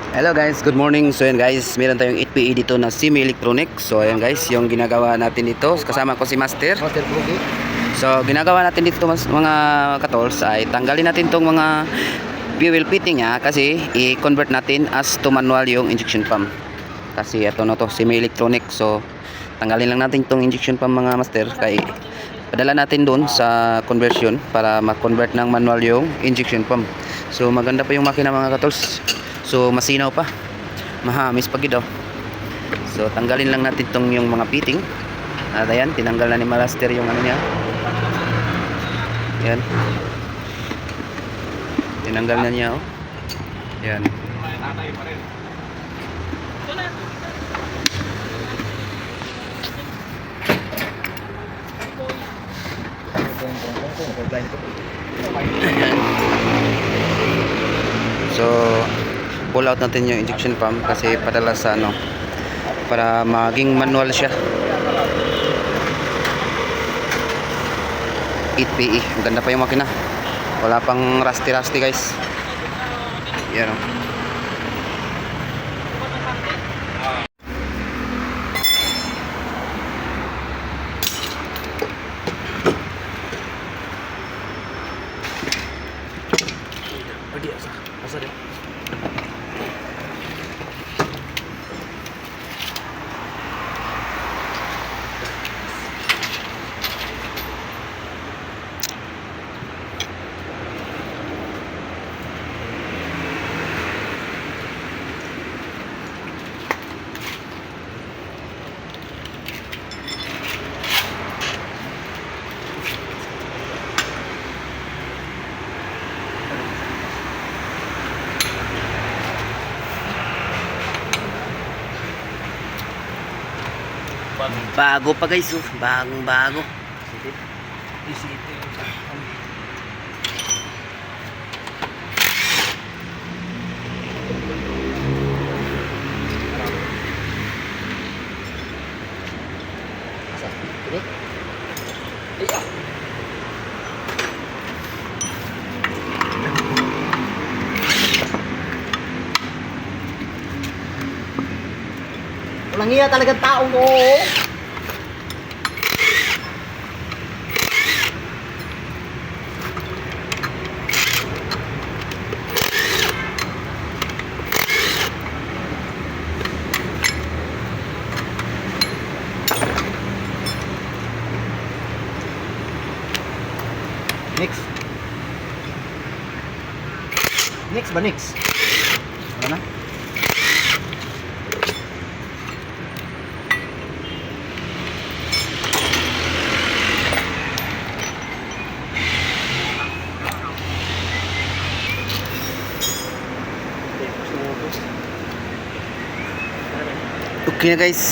Hello guys, good morning. So ayan guys, meron tayong 8PE dito na Simi Electronics. So ayan guys, yung ginagawa natin dito, kasama ko si Master. So ginagawa natin dito mga katols ay tanggalin natin tong mga fuel fitting niya kasi i-convert natin as to manual yung injection pump. Kasi ito na to, Simi Electronics. So tanggalin lang natin tong injection pump mga Master kay padala natin doon sa conversion para ma-convert ng manual yung injection pump. So maganda pa yung makina mga katols. So masinaw pa, mahamis pa gid. So tanggalin lang natin tong yung mga fitting. At ayan, tinanggal na ni Master yung ano niya. Ayan, tinanggal na niya oh. Ayan. Ayan. So pull out natin yung injection pump kasi padala sa ano para maging manual siya. 8PE, maganda pa yung makina, wala pang rusty guys. Yan oh. Bago pa guys oh, bagong bago. Walang iya talagang taong oo. Next. Next ba next? Ano na? Okay na guys.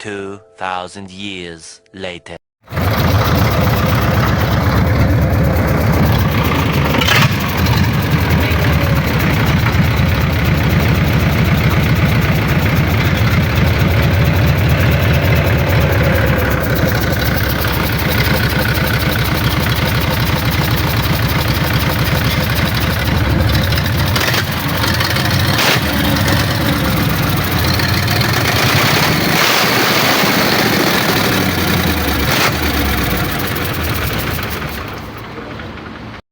2,000 years later.